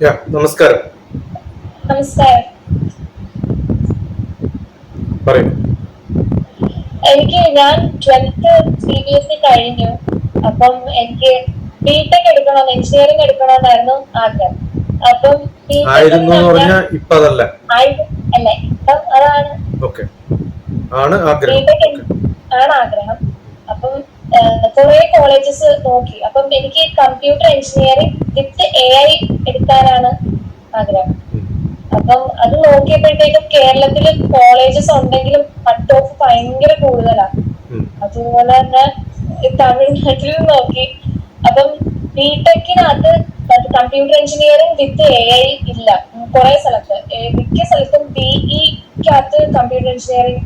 നമസ്കാരം. നമസ്കാരം. പറയൂ. ഞാൻ 12th CBSE കഴിഞ്ഞു. അപ്പം എനിക്ക് ബിടെക് എടുക്കണമെന്ന്, എഞ്ചിനീയറിംഗ് എടുക്കണമെന്നായിരുന്നു ആഗ്രഹം. അപ്പം ആയിരുന്നു എന്ന് പറഞ്ഞാൽ ഇപ്പൊ അതല്ല. അല്ലേ, ഇപ്പം അതാണ് ബിടെക് ആണ് ആഗ്രഹം. അപ്പം കുറെ കോളേജസ് നോക്കി. അപ്പം എനിക്ക് കമ്പ്യൂട്ടർ എഞ്ചിനീയറിംഗ് വിത്ത് AI എടുക്കാനാണ് ആഗ്രഹം. അപ്പം അത് നോക്കിയപ്പോഴത്തേക്കും കേരളത്തില് കോളേജസ് ഉണ്ടെങ്കിലും കട്ട് ഓഫ് ഭയങ്കര കൂടുതലാണ്. അതുപോലെ തന്നെ തമിഴ്നാട്ടിൽ നോക്കി. അപ്പം ബിടെക്കിനകത്ത് കമ്പ്യൂട്ടർ എഞ്ചിനീയറിംഗ് വിത്ത് AI ഇല്ല കുറെ സ്ഥലത്ത്. മിക്ക സ്ഥലത്തും BE-ക്കകത്ത് കമ്പ്യൂട്ടർ എഞ്ചിനീയറിംഗ്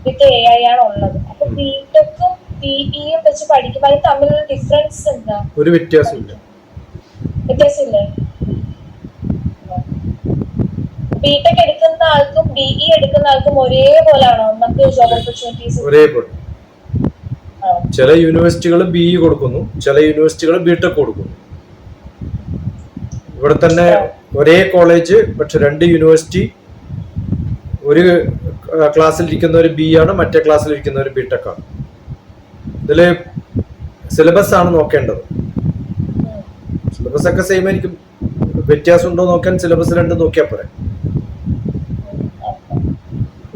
വിത്ത് AI ആണ് ഉള്ളത്. അപ്പൊ ബിടെക്കും BE-യും വെച്ച് പഠിക്കുമ്പോൾ അത് തമ്മിലുള്ള ഡിഫറൻസ് എന്താ? ഒരു വ്യത്യാസമില്ലേ? ബിടെക് എടുക്കുന്ന ആൾക്കും BE എടുക്കുന്ന ആൾക്കും ഒരേപോലാണോ നമുക്ക് ജോബ് ഓപ്പർച്യൂണിറ്റീസ്? ഒരേപോലെ. ചില യൂണിവേഴ്സിറ്റികൾ BE കൊടുക്കുന്നു, ചില യൂണിവേഴ്സിറ്റികൾ ബിടെക് കൊടുക്കുന്നു. ഇവിടെ തന്നെ ഒരേ കോളേജ്, പക്ഷെ രണ്ട് യൂണിവേഴ്സിറ്റി. ഒരു ക്ലാസ്സിലിരിക്കുന്ന ഒരു BE ആണ്, മറ്റേ ക്ലാസ്സിലിരിക്കുന്ന ഒരു ബിടെക് ആണ്. ഇതില് സിലബസ് ആണ് നോക്കേണ്ടത്. സിലബസ് ഒക്കെ സെയിം ആയിരിക്കും. വ്യത്യാസം ഉണ്ടോ നോക്കാൻ സിലബസ് രണ്ടും നോക്കിയാൽ പോരെ.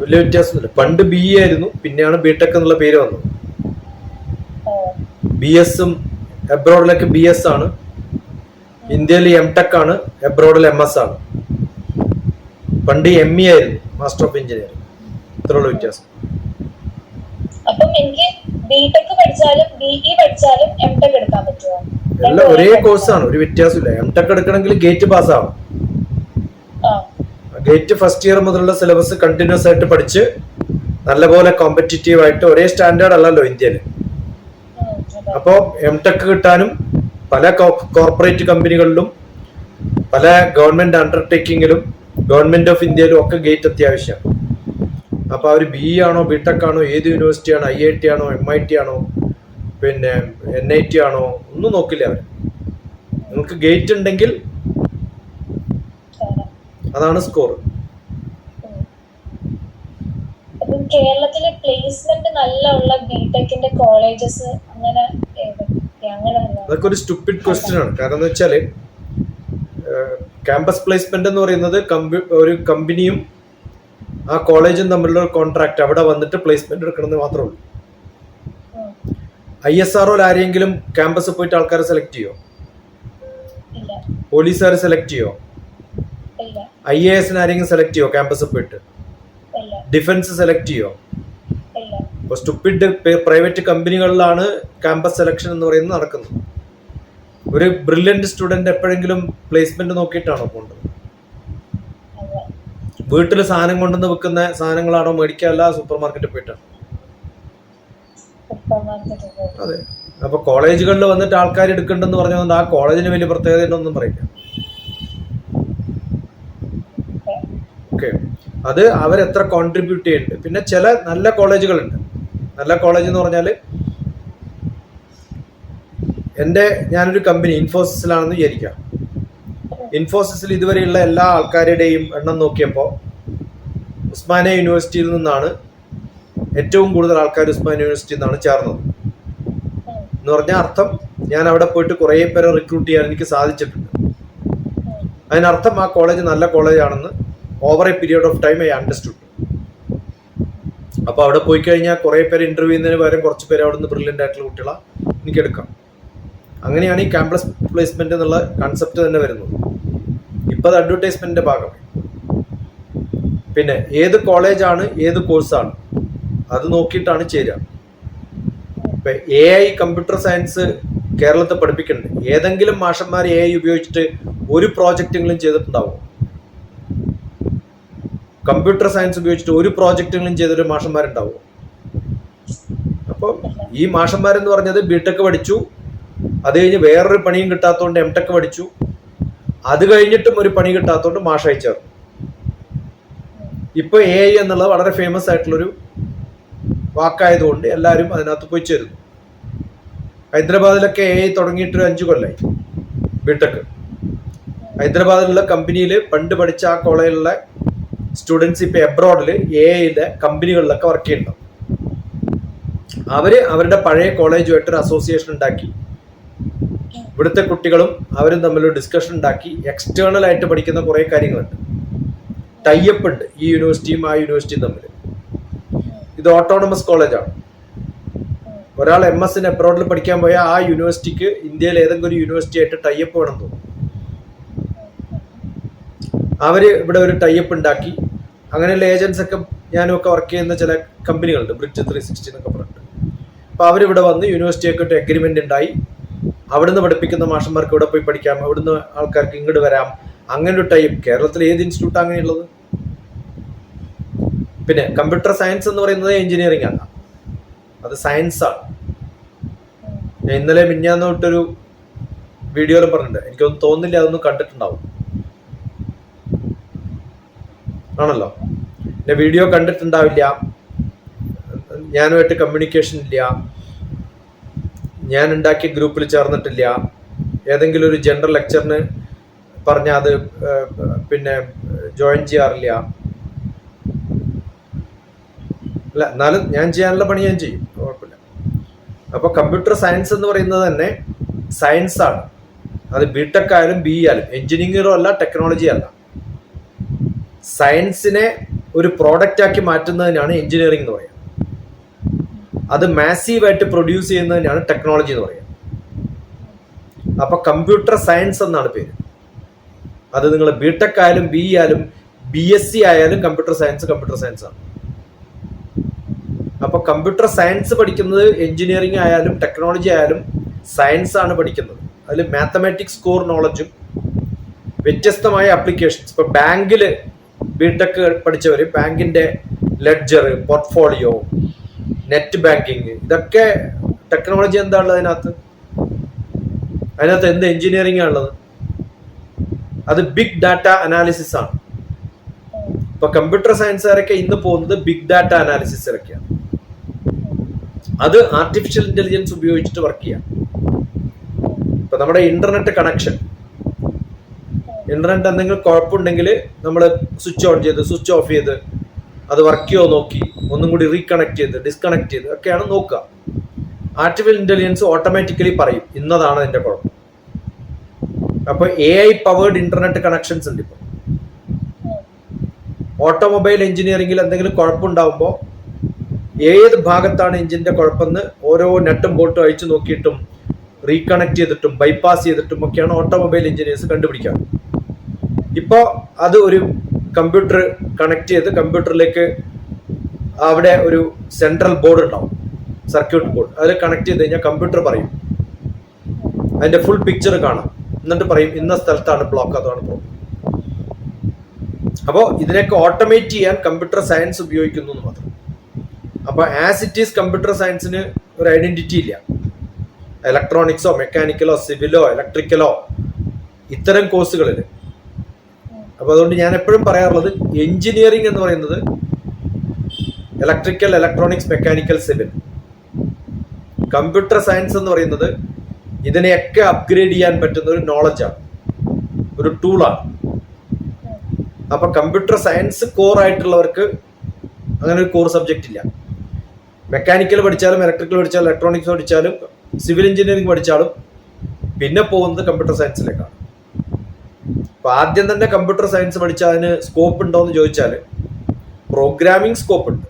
വലിയ വ്യത്യാസമൊന്നുമില്ല. പണ്ട് BE ആയിരുന്നു, പിന്നെയാണ് ബിടെക് എന്നുള്ള പേര് വന്നത്. BS-ഉം എബ്രോഡിലൊക്കെ BS ആണ്, ഇന്ത്യയിൽ MTech ആണ്, എബ്രോഡിൽ MS ആണ്. പണ്ട് ME ആയിരുന്നു, മാസ്റ്റർ ഓഫ് എഞ്ചിനീയറിംഗ്. ഇത്രയുള്ള വ്യത്യാസം. ബിടെക് പഠിച്ചാലും BE പഠിച്ചാലും MTech എടുക്കാൻ പറ്റുമോ? എല്ലാം ഒരേ കോഴ്സാണ്, ഒരു വ്യത്യാസമില്ല. MTech എടുക്കണമെങ്കിൽ ഗേറ്റ് പാസ് ആവും. ഗേറ്റ് ഫസ്റ്റ് ഇയർ മുതലുള്ള സിലബസ് കണ്ടിന്യൂസ് ആയിട്ട് പഠിച്ച് നല്ലപോലെ കോമ്പറ്റീറ്റീവ് ആയിട്ട്, ഒരേ സ്റ്റാൻഡേർഡ് അല്ലല്ലോ ഇന്ത്യയിൽ. അപ്പോൾ MTech കിട്ടാനും പല കോർപ്പറേറ്റ് കമ്പനികളിലും പല ഗവൺമെന്റ് അണ്ടർടേക്കിങ്ങിലും ഗവൺമെന്റ് ഓഫ് ഇന്ത്യയിലും ഒക്കെ ഗേറ്റ് അത്യാവശ്യമാണ്. അപ്പോൾ അവർ BE ആണോ ബിടെക് ആണോ, ഏത് യൂണിവേഴ്സിറ്റി ആണോ, IIT ആണോ, MIT ആണോ, പിന്നെ NIT ആണോ, ഒന്നും നോക്കില്ല അവർ. നിങ്ങൾക്ക് ഗേറ്റ് ഉണ്ടെങ്കിൽ അതാണ് സ്കോർ. കേരളത്തിലെ പ്ലേസ്മെന്റ് നല്ല ഉള്ള ബിടെക്കിന്റെ കോളേജസ് അങ്ങനെ അതൊക്കെ ഒരു സ്റ്റുപ്പിഡ് ക്വസ്റ്റ്യൻ ആണ്. കാരണം എന്ന് വെച്ചാല് ക്യാമ്പസ് പ്ലേസ്മെന്റ് എന്ന് പറയുന്നത് ഒരു കമ്പനിയും ആ കോളേജും തമ്മിലുള്ള കോൺട്രാക്ട്, അവിടെ വന്നിട്ട് പ്ലേസ്മെന്റ് എടുക്കണമെന്ന് മാത്രമേ ഉള്ളൂ. ISROയിൽ ആരെങ്കിലും ക്യാമ്പസ് പോയിട്ട് ആൾക്കാരെ സെലക്ട് ചെയ്യോ? പോലീസുകാരെ സെലക്ട് ചെയ്യോ? IAS ആരെങ്കിലും സെലക്ട് ചെയ്യോ ക്യാമ്പസ് പോയിട്ട്? ഡിഫൻസ് സെലക്ട് ചെയ്യോ? ഇപ്പോൾ സ്റ്റുപ്പിഡ് പ്രൈവറ്റ് കമ്പനികളിലാണ് ക്യാമ്പസ് സെലക്ഷൻ എന്ന് പറയുന്നത് നടക്കുന്നത്. ഒരു ബ്രില്യന്റ് സ്റ്റുഡന്റ് എപ്പോഴെങ്കിലും പ്ലേസ്മെന്റ് നോക്കിയിട്ടാണോ പോകേണ്ടത്? വീട്ടിൽ സാധനം കൊണ്ടുവന്ന് വെക്കുന്ന സാധനങ്ങളാണോ മേടിക്കാല്ല, സൂപ്പർ മാർക്കറ്റിൽ പോയിട്ടാണ്? അതെ. അപ്പൊ കോളേജുകളിൽ വന്നിട്ട് ആൾക്കാർ എടുക്കണ്ടെന്ന് പറഞ്ഞതുകൊണ്ട് ആ കോളേജിന് വലിയ പ്രത്യേകത ഒന്നും പറയില്ല. ഓക്കെ, അത് അവരെത്ര കോൺട്രിബ്യൂട്ട് ചെയ്യുന്നുണ്ട്. പിന്നെ ചില നല്ല കോളേജുകളുണ്ട്. നല്ല കോളേജ് എന്ന് പറഞ്ഞാൽ, ഞാനൊരു കമ്പനി ഇൻഫോസിസിലാണെന്ന് വിചാരിക്കാം. ഇൻഫോസിസിൽ ഇതുവരെയുള്ള എല്ലാ ആൾക്കാരുടെയും എണ്ണം നോക്കിയപ്പോൾ ഉസ്മാനിയ യൂണിവേഴ്സിറ്റിയിൽ നിന്നാണ് ഏറ്റവും കൂടുതൽ ആൾക്കാർ ഉസ്മാനിയ യൂണിവേഴ്സിറ്റിയിൽ നിന്നാണ് ചേർന്നത്. എന്ന് പറഞ്ഞാൽ അർത്ഥം, ഞാൻ അവിടെ പോയിട്ട് കുറേ പേരെ റിക്രൂട്ട് ചെയ്യാൻ എനിക്ക് സാധിച്ചിട്ടുണ്ട്. അതിനർത്ഥം ആ കോളേജ് നല്ല കോളേജാണെന്ന് over a period of time I understood. അപ്പോൾ അവിടെ പോയി കഴിഞ്ഞാൽ കുറേ പേര് ഇന്റർവ്യൂ ചെയ്യുന്നതിന് പകരം കുറച്ച് പേര് അവിടെ നിന്ന് ബ്രില്യൻ്റ് ആയിട്ടുള്ള കുട്ടികളെ എനിക്ക് എടുക്കാം. അങ്ങനെയാണ് ഈ ക്യാമ്പസ് പ്ലേസ്മെന്റ് എന്നുള്ള കൺസെപ്റ്റ് തന്നെ വരുന്നത്. ഇപ്പം അത് അഡ്വർടൈസ്മെന്റിന്റെ ഭാഗമായി. പിന്നെ ഏത് കോളേജാണ്, ഏത് കോഴ്സാണ്, അത് നോക്കിയിട്ടാണ് ചേരുക. ഇപ്പം AI കമ്പ്യൂട്ടർ സയൻസ് കേരളത്തിൽ പഠിപ്പിക്കുന്നുണ്ട്. ഏതെങ്കിലും മാഷന്മാർ AI ഉപയോഗിച്ചിട്ട് ഒരു പ്രോജക്റ്റെങ്കിലും ചെയ്തിട്ടുണ്ടാവും? കമ്പ്യൂട്ടർ സയൻസ് ഉപയോഗിച്ചിട്ട് ഒരു പ്രോജക്റ്റെങ്കിലും ചെയ്തൊരു മാഷന്മാരുണ്ടാവും? അപ്പോൾ ഈ മാഷന്മാരെന്ന് പറഞ്ഞത് ബിടെക് പഠിച്ചു, അത് കഴിഞ്ഞ് വേറൊരു പണിയും കിട്ടാത്തതുകൊണ്ട് MTech പഠിച്ചു, അത് കഴിഞ്ഞിട്ടും ഒരു പണി കിട്ടാത്തതുകൊണ്ട് മാഷായി ചേർന്നു. ഇപ്പൊ AI എന്നുള്ളത് വളരെ ഫേമസ് ആയിട്ടുള്ളൊരു വാക്കായതുകൊണ്ട് എല്ലാവരും അതിനകത്ത് പോയി ചേരുന്നു. ഹൈദരാബാദിലൊക്കെ AI തുടങ്ങിയിട്ടൊരു 5 കൊല്ലമായി ബിടെക്. ഹൈദരാബാദിലുള്ള കമ്പനിയിൽ പണ്ട് പഠിച്ച ആ കോളേജിലുള്ള സ്റ്റുഡൻസ് ഇപ്പൊ എബ്രോഡിൽ AI കമ്പനികളിലൊക്കെ വർക്ക് ചെയ്യുന്നുണ്ട്. അവരുടെ പഴയ കോളേജുമായിട്ടൊരു അസോസിയേഷൻ ഉണ്ടാക്കി ഇവിടുത്തെ കുട്ടികളും അവരും തമ്മിലൊരു ഡിസ്കഷൻ ഉണ്ടാക്കി എക്സ്റ്റേണൽ ആയിട്ട് പഠിക്കുന്ന കുറേ കാര്യങ്ങളുണ്ട്. ടൈപ്പ് ഉണ്ട് ഈ യൂണിവേഴ്സിറ്റിയും ആ യൂണിവേഴ്സിറ്റിയും തമ്മിൽ. ഇത് ഓട്ടോണമസ് കോളേജാണ്. ഒരാൾ MS എബ്രോഡിൽ പഠിക്കാൻ പോയാൽ ആ യൂണിവേഴ്സിറ്റിക്ക് ഇന്ത്യയിൽ ഏതെങ്കിലും ഒരു യൂണിവേഴ്സിറ്റി ആയിട്ട് ടൈപ്പ് വേണം തോന്നും. അവര് ഇവിടെ ഒരു ടൈപ്പ് ഉണ്ടാക്കി. അങ്ങനെയുള്ള ഏജൻസ് ഒക്കെ ഞാനും ഒക്കെ വർക്ക് ചെയ്യുന്ന ചില കമ്പനികളുണ്ട്, ബ്രിഡ്ജ് 360 എന്നൊക്കെ പറഞ്ഞിട്ട്. അപ്പോൾ അവരിവിടെ വന്ന് യൂണിവേഴ്സിറ്റിയൊക്കെ ഒരു എഗ്രിമെന്റ് ഉണ്ടായി. അവിടുന്ന് പഠിപ്പിക്കുന്ന മാഷന്മാർക്ക് ഇവിടെ പോയി പഠിക്കാം, അവിടുന്ന് ആൾക്കാർക്ക് ഇങ്ങോട്ട് വരാം. അങ്ങനെ ഒരു ടൈപ്പ് കേരളത്തിൽ ഏത് ഇൻസ്റ്റിറ്റ്യൂട്ട് അങ്ങനെയുള്ളത്? പിന്നെ കമ്പ്യൂട്ടർ സയൻസ് എന്ന് പറയുന്നത് എഞ്ചിനീയറിംഗ് അല്ല, അത് സയൻസാണ്. ഞാൻ ഇന്നലെ മിഞ്ഞാന്ന് തൊട്ടൊരു വീഡിയോയിലും പറഞ്ഞിട്ടുണ്ട്. എനിക്കൊന്നും തോന്നുന്നില്ല അതൊന്നും കണ്ടിട്ടുണ്ടാവും. ആണല്ലോ, പിന്നെ വീഡിയോ കണ്ടിട്ടുണ്ടാവില്ല, ഞാനുമായിട്ട് കമ്മ്യൂണിക്കേഷൻ ഇല്ല, ഞാൻ ഉണ്ടാക്കിയ ഗ്രൂപ്പിൽ ചേർന്നിട്ടില്ല, ഏതെങ്കിലും ഒരു ജനറൽ ലെക്ചറിന് പറഞ്ഞാൽ അത് പിന്നെ ജോയിൻ ചെയ്യാറില്ല. അല്ല, എന്നാലും ഞാൻ ചെയ്യാനുള്ള പണി ഞാൻ ചെയ്യും, കുഴപ്പമില്ല. അപ്പോൾ കമ്പ്യൂട്ടർ സയൻസ് എന്ന് പറയുന്നത് തന്നെ സയൻസാണ്. അത് ബിടെക് ആയാലും BE ആയാലും, എഞ്ചിനീയറിംഗും അല്ല, ടെക്നോളജി അല്ല. സയൻസിനെ ഒരു പ്രോഡക്റ്റ് ആക്കി മാറ്റുന്നതിനാണ് എഞ്ചിനീയറിംഗ് എന്ന് പറയുന്നത്. അത് മാസീവായിട്ട് പ്രൊഡ്യൂസ് ചെയ്യുന്നതിനാണ് ടെക്നോളജി എന്ന് പറയുന്നത്. അപ്പൊ കമ്പ്യൂട്ടർ സയൻസ് എന്നാണ് പേര്. അത് നിങ്ങൾ ബിടെക് ആയാലും BE ആയാലും BSc ആയാലും കമ്പ്യൂട്ടർ സയൻസ് ആണ്. അപ്പൊ കമ്പ്യൂട്ടർ സയൻസ് പഠിക്കുന്നത് എഞ്ചിനീയറിംഗ് ആയാലും ടെക്നോളജി ആയാലും സയൻസ് ആണ് പഠിക്കുന്നത്. അതിൽ മാത്തമാറ്റിക്സ് കോർ നോളജും വ്യത്യസ്തമായ ആപ്ലിക്കേഷൻസ്. ഇപ്പൊ ബാങ്കിൽ ബിടെക് പഠിച്ചവർ ബാങ്കിന്റെ ലെഡ്ജർ, പോർട്ട്ഫോളിയോ, നെറ്റ് ബാങ്കിങ്, ഇതൊക്കെ ടെക്നോളജി എന്താ ഉള്ളത് അതിനകത്ത് എന്ത് എഞ്ചിനീയറിംഗ് ആണുള്ളത്? അത് ബിഗ് ഡാറ്റ അനാലിസിസ് ആണ്. ഇപ്പൊ കമ്പ്യൂട്ടർ സയൻസുകാരൊക്കെ ഇന്ന് പോകുന്നത് ബിഗ് ഡാറ്റ അനാലിസിസിലൊക്കെയാണ്. അത് ആർട്ടിഫിഷ്യൽ ഇന്റലിജൻസ് ഉപയോഗിച്ചിട്ട് വർക്ക് ചെയ്യാം. ഇപ്പൊ നമ്മുടെ ഇന്റർനെറ്റ് കണക്ഷൻ, ഇന്റർനെറ്റ് എന്തെങ്കിലും കുഴപ്പമുണ്ടെങ്കിൽ നമ്മൾ സ്വിച്ച് ഓൺ ചെയ്ത് സ്വിച്ച് ഓഫ് ചെയ്ത് അത് വർക്ക് ചെയ്യോ നോക്കി, ഒന്നും കൂടി റീകണക്ട് ചെയ്ത് ഡിസ്കണക്ട് ചെയ്ത് ഒക്കെയാണ് നോക്കുക. ആർട്ടിഫിഷ്യൽ ഇന്റലിജൻസ് ഓട്ടോമാറ്റിക്കലി പറയും ഇന്നതാണ് അതിന്റെ കുഴപ്പം. അപ്പൊ AI പവേർഡ് ഇന്റർനെറ്റ് കണക്ഷൻസ് ഉണ്ട്. ഇപ്പോൾ ഓട്ടോമൊബൈൽ എഞ്ചിനീയറിംഗിൽ എന്തെങ്കിലും കുഴപ്പമുണ്ടാകുമ്പോൾ ഏത് ഭാഗത്താണ് എഞ്ചിന്റെ കുഴപ്പമെന്ന് ഓരോ നെട്ടും ബോട്ടും അയച്ചു നോക്കിയിട്ടും റീകണക്ട് ചെയ്തിട്ടും ബൈപ്പാസ് ചെയ്തിട്ടും ഒക്കെയാണ് ഓട്ടോമൊബൈൽ എഞ്ചിനീയേഴ്സ് കണ്ടുപിടിക്കുക. ഇപ്പോൾ അത് ഒരു കമ്പ്യൂട്ടർ കണക്ട് ചെയ്ത് കമ്പ്യൂട്ടറിലേക്ക് അവിടെ ഒരു സെൻട്രൽ ബോർഡ് ഉണ്ടാവും, സർക്യൂട്ട് ബോർഡ്. അതിൽ കണക്ട് ചെയ്ത് കഴിഞ്ഞാൽ കമ്പ്യൂട്ടർ പറയും, അതിന്റെ ഫുൾ പിക്ചർ കാണാം, എന്നിട്ട് പറയും ഇന്ന സ്ഥലത്താണ് ബ്ലോക്ക്, അതാണ് പ്രോബ്ലം. അപ്പോൾ ഇതിനൊക്കെ ഓട്ടോമേറ്റ് ചെയ്യാൻ കമ്പ്യൂട്ടർ സയൻസ് ഉപയോഗിക്കുന്നു എന്ന് മാത്രം. അപ്പോൾ ആസ് ഇറ്റ് ഈസ് കമ്പ്യൂട്ടർ സയൻസിന് ഒരു ഐഡന്റിറ്റി ഇല്ല. ഇലക്ട്രോണിക്സോ മെക്കാനിക്കലോ സിവിലോ ഇലക്ട്രിക്കലോ ഇത്തരം കോഴ്സുകളിൽ. അപ്പോൾ അതുകൊണ്ട് ഞാൻ എപ്പോഴും പറയാറുള്ളത് എഞ്ചിനീയറിംഗ് എന്ന് പറയുന്നത് electrical, electronics, mechanical, civil. Computer science എന്ന് പറയുന്നത് ഇതിനെയൊക്കെ അപ്ഗ്രേഡ് ചെയ്യാൻ പറ്റുന്ന ഒരു നോളജാണ്, ഒരു ടൂളാണ്. അപ്പൊ കമ്പ്യൂട്ടർ സയൻസ് കോർ ആയിട്ടുള്ളവർക്ക് അങ്ങനെ ഒരു കോർ സബ്ജക്റ്റ് ഇല്ല. മെക്കാനിക്കൽ പഠിച്ചാലും ഇലക്ട്രിക്കൽ പഠിച്ചാലും ഇലക്ട്രോണിക്സ് പഠിച്ചാലും സിവിൽ എഞ്ചിനീയറിംഗ് പഠിച്ചാലും പിന്നെ പോകുന്നത് കമ്പ്യൂട്ടർ സയൻസിലേക്കാണ്. അപ്പൊ ആദ്യം തന്നെ കമ്പ്യൂട്ടർ സയൻസ് പഠിച്ചാൽ അതിന് സ്കോപ്പ് ഉണ്ടോ എന്ന് ചോദിച്ചാൽ പ്രോഗ്രാമിംഗ് സ്കോപ്പ് ഉണ്ട്.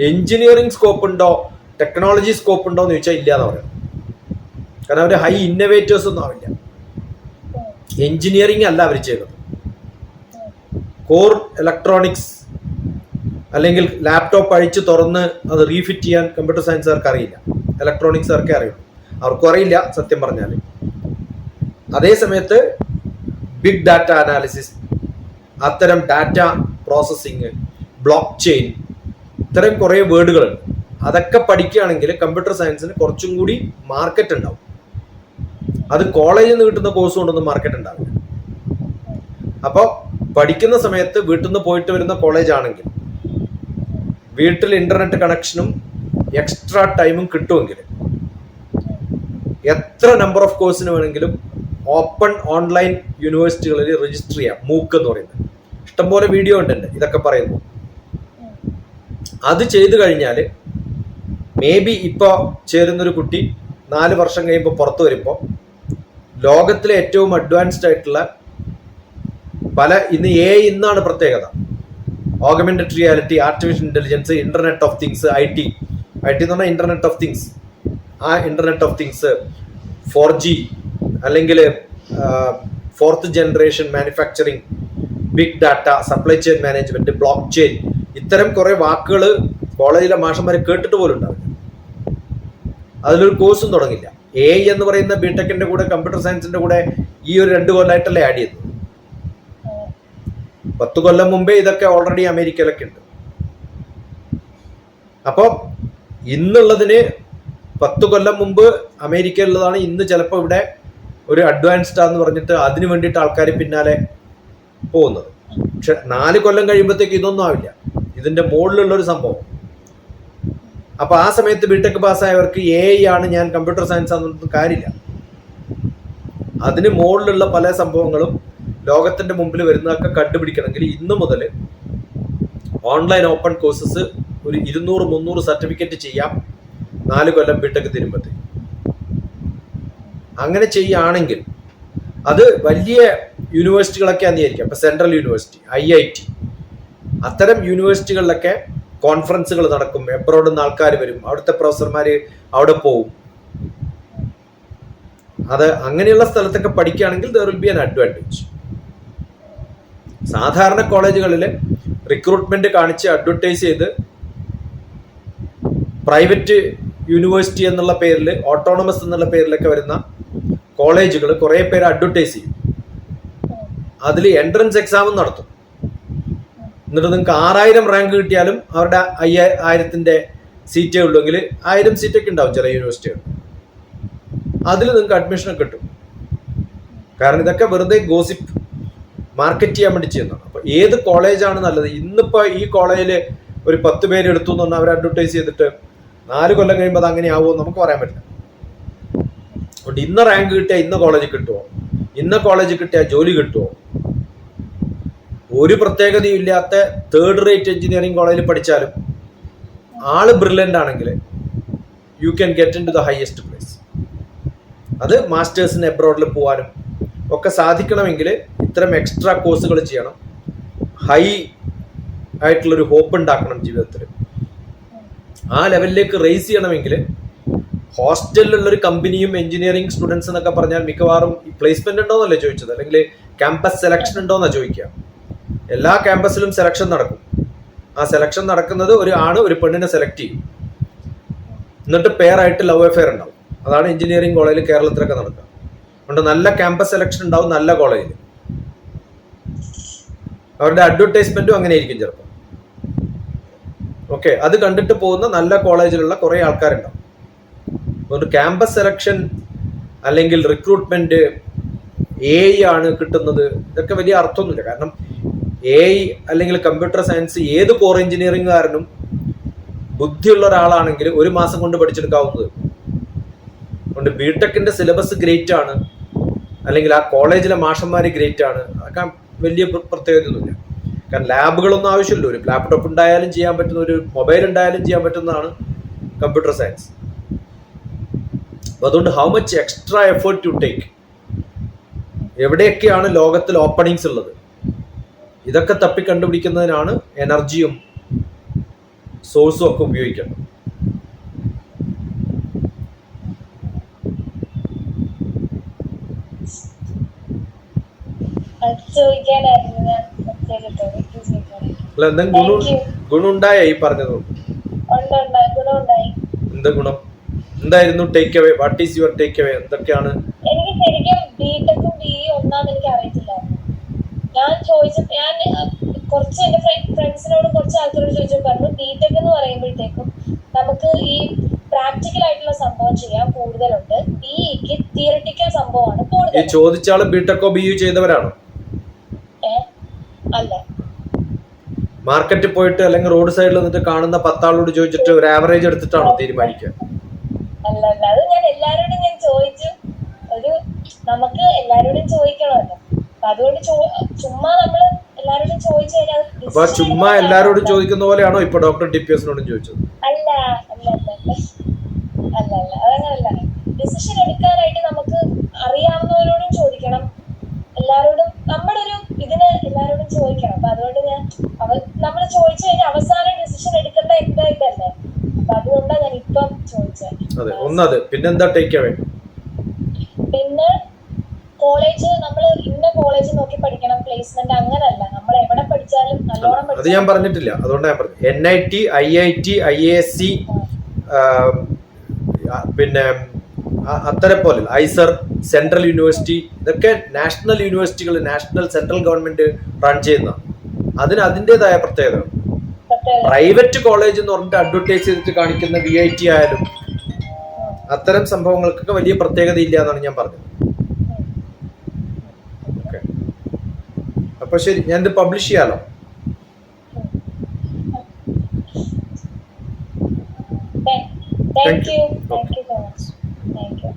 എഞ്ചിനീയറിംഗ് സ്കോപ്പ് ഉണ്ടോ, ടെക്നോളജി സ്കോപ്പ് ഉണ്ടോ എന്ന് ചോദിച്ചാൽ ഇല്ല എന്ന് പറയാം. കാരണം അവർ ഹൈ ഇന്നോവേറ്റേഴ്സ് ഒന്നും ആവില്ല. എഞ്ചിനീയറിംഗ് അല്ല അവർ ചെയ്യുന്നത്. കോർ ഇലക്ട്രോണിക്സ് അല്ലെങ്കിൽ ലാപ്ടോപ്പ് അഴിച്ച് തുറന്ന് അത് റീഫിറ്റ് ചെയ്യാൻ കമ്പ്യൂട്ടർ സയൻസുകാർക്ക് അറിയില്ല, ഇലക്ട്രോണിക്സുകാർക്കേ അറിയുള്ളൂ. അവർക്കും അറിയില്ല സത്യം പറഞ്ഞാൽ. അതേ സമയത്ത് ബിഗ് ഡാറ്റ അനാലിസിസ്, അത്തരം ഡാറ്റ പ്രോസസ്സിങ്, ബ്ലോക്ക് ചെയിൻ, ഇത്തരം കുറേ വേർഡുകളുണ്ട്. അതൊക്കെ പഠിക്കുകയാണെങ്കിൽ കമ്പ്യൂട്ടർ സയൻസിന് കുറച്ചും കൂടി മാർക്കറ്റ് ഉണ്ടാവും. അത് കോളേജിൽ നിന്ന് കിട്ടുന്ന കോഴ്സ് കൊണ്ടൊന്നും മാർക്കറ്റ് ഉണ്ടാവില്ല. അപ്പോൾ പഠിക്കുന്ന സമയത്ത് വീട്ടിൽ നിന്ന് പോയിട്ട് വരുന്ന കോളേജ് ആണെങ്കിൽ വീട്ടിൽ ഇന്റർനെറ്റ് കണക്ഷനും എക്സ്ട്രാ ടൈമും കിട്ടുമെങ്കിൽ എത്ര നമ്പർ ഓഫ് കോഴ്സിന് വേണമെങ്കിലും ഓപ്പൺ ഓൺലൈൻ യൂണിവേഴ്സിറ്റികളിൽ രജിസ്റ്റർ ചെയ്യാം. മൂക്ക് എന്ന് പറയുന്നത് ഇഷ്ടംപോലെ വീഡിയോ ഉണ്ട് ഇതൊക്കെ പറയുന്നു. അത് ചെയ്തു കഴിഞ്ഞാൽ മേ ബി ഇപ്പോൾ ചേരുന്നൊരു കുട്ടി 4 വർഷം കഴിയുമ്പോൾ പുറത്തു വരുമ്പോൾ ലോകത്തിലെ ഏറ്റവും അഡ്വാൻസ്ഡ് ആയിട്ടുള്ള ഇന്ന് ഇന്നാണ് പ്രത്യേകത. Augmented reality, artificial intelligence, internet of things, I T എന്ന് പറഞ്ഞാൽ ഇന്റർനെറ്റ് ഓഫ് തിങ്സ്. ആ ഇന്റർനെറ്റ് ഓഫ് തിങ്സ് 4G അല്ലെങ്കിൽ 4th generation manufacturing, big data, supply chain management, block chain, ഇത്തരം കുറെ വാക്കുകൾ കോളേജിലെ മാഷന്മാരെ കേട്ടിട്ട് പോലും ഉണ്ടാവില്ല. അതിലൊരു കോഴ്സും തുടങ്ങില്ല. AI എന്ന് പറയുന്ന ബിടെക്കിന്റെ കൂടെ കമ്പ്യൂട്ടർ സയൻസിന്റെ കൂടെ ഈ ഒരു 2 കൊല്ലമായിട്ടല്ലേ ആഡ് ചെയ്തത്. 10 കൊല്ലം മുമ്പേ ഇതൊക്കെ ഓൾറെഡി അമേരിക്കയിലൊക്കെ ഉണ്ട്. അപ്പോൾ ഇന്നുള്ളതിന് 10 കൊല്ലം മുമ്പ് അമേരിക്കയിലുള്ളതാണ് ഇന്ന് ചിലപ്പോൾ ഇവിടെ ഒരു അഡ്വാൻസ്ഡ് ആന്ന് പറഞ്ഞിട്ട് അതിന് വേണ്ടിയിട്ട് ആൾക്കാർ പിന്നാലെ പോകുന്നത്. പക്ഷെ 4 കൊല്ലം കഴിയുമ്പോഴത്തേക്ക് ഇതൊന്നും ആവില്ല, ഇതിന്റെ മുകളിലുള്ള ഒരു സംഭവം. അപ്പൊ ആ സമയത്ത് ബിടെക് പാസ്സായവർക്ക് AI ആണ്, ഞാൻ കമ്പ്യൂട്ടർ സയൻസ് ആണെന്നൊന്നും കാര്യമില്ല. അതിന് മുകളിലുള്ള പല സംഭവങ്ങളും ലോകത്തിന്റെ മുമ്പിൽ വരുന്നതൊക്കെ കണ്ടുപിടിക്കണമെങ്കിൽ ഇന്നു മുതൽ ഓൺലൈൻ ഓപ്പൺ കോഴ്സസ് ഒരു 200-300 സർട്ടിഫിക്കറ്റ് ചെയ്യാം 4 കൊല്ലം ബിടെക് തീരുമ്പോഴത്തേക്ക്. അങ്ങനെ ചെയ്യുകയാണെങ്കിൽ അത് വലിയ യൂണിവേഴ്സിറ്റികളൊക്കെ അംഗീകരിക്കാം. ഇപ്പൊ സെൻട്രൽ യൂണിവേഴ്സിറ്റി, IIT, അത്തരം യൂണിവേഴ്സിറ്റികളിലൊക്കെ കോൺഫറൻസുകൾ നടക്കും. എബ്രോഡിൽ നിന്ന് ആൾക്കാർ വരും, അവിടുത്തെ പ്രൊഫസർമാർ അവിടെ പോവും. അത് അങ്ങനെയുള്ള സ്ഥലത്തൊക്കെ പഠിക്കുകയാണെങ്കിൽ there will be an advantage. സാധാരണ കോളേജുകളിൽ റിക്രൂട്ട്മെന്റ് കാണിച്ച് അഡ്വർടൈസ് ചെയ്ത് പ്രൈവറ്റ് യൂണിവേഴ്സിറ്റി എന്നുള്ള പേരിൽ, ഓട്ടോണമസ് എന്നുള്ള പേരിലൊക്കെ വരുന്ന കോളേജുകൾ കുറെ പേര് അഡ്വർടൈസ് ചെയ്യും. അതിൽ എൻട്രൻസ് എക്സാമും നടത്തും. എന്നിട്ട് നിങ്ങൾക്ക് 6000 റാങ്ക് കിട്ടിയാലും അവരുടെ 5000ന്റെ സീറ്റേ ഉള്ളൂവെങ്കിൽ 1000 സീറ്റൊക്കെ ഉണ്ടാവും ചില യൂണിവേഴ്സിറ്റികൾ. അതിൽ നിങ്ങൾക്ക് അഡ്മിഷൻ കിട്ടും. കാരണം ഇതൊക്കെ വെറുതെ ഗോസിപ്പ് മാർക്കറ്റ് ചെയ്യാൻ വേണ്ടി ചെയ്യുന്നതാണ്. അപ്പൊ ഏത് കോളേജാണ് നല്ലത്? ഇന്നിപ്പോ ഈ കോളേജിൽ ഒരു 10 പേര് എടുത്തു എന്ന് പറഞ്ഞാൽ അവർ അഡ്വർടൈസ് ചെയ്തിട്ട് 4 കൊല്ലം കഴിയുമ്പോൾ അത് അങ്ങനെ ആവുമോ നമുക്ക് പറയാൻ പറ്റില്ല. അതുകൊണ്ട് ഇന്ന റാങ്ക് കിട്ടിയാൽ ഇന്ന കോളേജിൽ കിട്ടുമോ, ഇന്ന കോളേജിൽ കിട്ടിയാൽ ജോലി കിട്ടുമോ? ഒരു പ്രത്യേകതയും ഇല്ലാത്ത 3rd റേറ്റ് എഞ്ചിനീയറിംഗ് കോളേജിൽ പഠിച്ചാലും ആള് ബ്രില്യൻ്റ് ആണെങ്കിൽ you can get in to the highest place. അത് മാസ്റ്റേഴ്സിന് എബ്രോഡിൽ പോകാനും ഒക്കെ സാധിക്കണമെങ്കിൽ ഇത്തരം എക്സ്ട്രാ കോഴ്സുകൾ ചെയ്യണം. ഹൈ ആയിട്ടുള്ളൊരു ഹോപ്പ് ഉണ്ടാക്കണം ജീവിതത്തിൽ. ആ ലെവലിലേക്ക് റേസ് ചെയ്യണമെങ്കിൽ ഹോസ്റ്റലിലുള്ളൊരു കമ്പനിയും എഞ്ചിനീയറിംഗ് സ്റ്റുഡൻസ് എന്നൊക്കെ പറഞ്ഞാൽ മിക്കവാറും പ്ലേസ്മെന്റ് ഉണ്ടോന്നല്ലേ ചോദിച്ചത്, അല്ലെങ്കിൽ ക്യാമ്പസ് സെലക്ഷൻ ഉണ്ടോന്നാ ചോദിക്കുക. എല്ലാ ക്യാമ്പസിലും സെലക്ഷൻ നടക്കും. ആ സെലക്ഷൻ നടക്കുന്നത് ഒരു ആണ് ഒരു പെണ്ണിനെ സെലക്ട് ചെയ്യും, എന്നിട്ട് പെയറായിട്ട് ലവ് അഫെയർ ഉണ്ടാവും. അതാണ് എഞ്ചിനീയറിംഗ് കോളേജിൽ കേരളത്തിലൊക്കെ നടക്കുക. അതുകൊണ്ട് നല്ല ക്യാമ്പസ് സെലക്ഷൻ ഉണ്ടാവും നല്ല കോളേജിൽ. അവരുടെ അഡ്വർടൈസ്മെന്റും അങ്ങനെ ആയിരിക്കും ചിലപ്പോൾ. ഓക്കെ, അത് കണ്ടിട്ട് പോകുന്ന നല്ല കോളേജിലുള്ള കുറെ ആൾക്കാരുണ്ടാവും. അതുകൊണ്ട് ക്യാമ്പസ് സെലക്ഷൻ അല്ലെങ്കിൽ റിക്രൂട്ട്മെന്റ് AI ആണ് കിട്ടുന്നത്, ഇതൊക്കെ വലിയ അർത്ഥമൊന്നുമില്ല. കാരണം AI അല്ലെങ്കിൽ കമ്പ്യൂട്ടർ സയൻസ് ഏത് കോർ എഞ്ചിനീയറിംഗുകാരനും ബുദ്ധിയുള്ള ഒരാളാണെങ്കിൽ 1 മാസം കൊണ്ട് പഠിച്ചെടുക്കാവുന്നത്. അതുകൊണ്ട് ബിടെക്കിന്റെ സിലബസ് ഗ്രേറ്റ് ആണ്, അല്ലെങ്കിൽ ആ കോളേജിലെ മാഷന്മാർ ഗ്രേറ്റ് ആണ്. അതൊക്കെ വലിയ പ്രത്യേകതയൊന്നുമില്ല. കാരണം ലാബുകളൊന്നും ആവശ്യമില്ല. ഒരു ലാപ്ടോപ്പ് ഉണ്ടായാലും ചെയ്യാൻ പറ്റുന്ന, ഒരു മൊബൈൽ ഉണ്ടായാലും ചെയ്യാൻ പറ്റുന്നതാണ് കമ്പ്യൂട്ടർ സയൻസ്. അതുകൊണ്ട് how much extra effort to take, എവിടെയൊക്കെയാണ് ലോകത്തിൽ ഓപ്പണിങ്സ് ഉള്ളത്, ഇതൊക്കെ തപ്പി കണ്ടുപിടിക്കുന്നതിനാണ് എനർജിയും സോഴ്സും ഒക്കെ ഉപയോഗിക്കേണ്ടത്. അല്ല, എന്തെങ്കിലും ഗുണം ഉണ്ടായ ഈ പറഞ്ഞത്? എന്താ ഗുണം? എന്തായിരുന്നു take away? What is your take away? എന്തൊക്കെയാണ്? എനിക്ക് ശരിക്കും ബിടെക്കും BE ഒന്നാന്ന് എനിക്ക് അറിയത്തില്ലായിരുന്നു. ഞാൻ കുറച്ച് എന്റെ ഫ്രണ്ട്സിനോട് കുറച്ച് ആൾക്കാരോട് ചോദിച്ചപ്പോൾ പറഞ്ഞു ബിടെക് എന്ന് പറയുമ്പോഴത്തേക്കും നമുക്ക് ഈ പ്രാക്ടിക്കൽ ആയിട്ടുള്ള സംഭവം ചെയ്യാൻ കൂടുതലുണ്ട്, BEക്ക് തിയറിറ്റിക്കൽ സംഭവമാണ് കൂടുതൽ. ഈ ചോദിച്ചാലും ബിടെക്കോ BU ചെയ്തവരാണോ? അല്ല, മാർക്കറ്റിൽ പോയിട്ട് അല്ലെങ്കിൽ റോഡ് സൈഡിൽ നിന്നിട്ട് കാണുന്ന 10 ആളോട് ചോദിച്ചിട്ട് ഒരു ആവറേജ് എടുത്തിട്ടാണോ തീരുമാനിക്കുക? അല്ല, അത് ഞാൻ എല്ലാരോടും ഞാൻ ചോദിച്ചു. ഒരു നമുക്ക് എല്ലാരോടും ചോദിക്കണമല്ലോ. അപ്പൊ അതുകൊണ്ട് ചുമ്മാ നമ്മള് എല്ലാരോടും ചോദിച്ചു കഴിഞ്ഞാൽ അപ്പൊ ചുമ്മാ എല്ലാരോടും ചോദിക്കുന്ന പോലെയാണോ ഇപ്പൊ ഡോക്ടർ DPSനോടും ചോദിച്ചത്? അല്ല അല്ല അല്ല അല്ല അല്ല അതങ്ങനല്ല. ഡിസിഷൻ എടുക്കാനായിട്ട് നമുക്ക് അറിയാവുന്നവരോടും ചോദിക്കണം, എല്ലാരോടും നമ്മുടെ ഒരു ഇതിന് എല്ലാരോടും ചോദിക്കണം. അപ്പൊ അതുകൊണ്ട് ഞാൻ നമ്മൾ ചോദിച്ചു കഴിഞ്ഞാൽ അവസാനം ഡിസിഷൻ എടുക്കേണ്ട എന്റെ ഇതല്ലേ. അപ്പൊ അതുകൊണ്ടാണ് ഞാൻ ഇപ്പം ചോദിച്ചത്. അതെ, ഒന്നത്. പിന്നെന്താ ടേക്ക് അവേ? പിന്നെ കോളേജ് നമ്മൾ ഇന്ന കോളേജ് നോക്കി പഠിക്കണം, പ്ലേസ്മെന്റ് അങ്ങനല്ല. നമ്മൾ എവിടെ പഠിച്ചാലും നല്ലോണം അത് ഞാൻ പറഞ്ഞിട്ടില്ല, അതുകൊണ്ടാണ് ഞാൻ പറഞ്ഞത്. NIT, IIT, IASC, പിന്നെ അത്തരം പോലെ ഐസർ, സെൻട്രൽ യൂണിവേഴ്സിറ്റി, ഇതൊക്കെ നാഷണൽ യൂണിവേഴ്സിറ്റികൾ, നാഷണൽ സെൻട്രൽ ഗവൺമെന്റ് റൺ ചെയ്യുന്ന, അതിന് അതിൻ്റെതായ പ്രത്യേകത. പ്രൈവറ്റ് കോളേജ് എന്ന് പറഞ്ഞിട്ട് അഡ്വർടൈസ് ചെയ്തിട്ട് കാണിക്കുന്ന VIT ആയാലും അത്തരം സംഭവങ്ങൾക്കൊക്കെ വലിയ പ്രത്യേകത ഇല്ല എന്നാണ് ഞാൻ പറഞ്ഞത്. ഓക്കെ, അപ്പൊ ശരി, ഞാൻ ഇത് പബ്ലിഷ് ചെയ്യാലോ? Thank you so much. Thank you.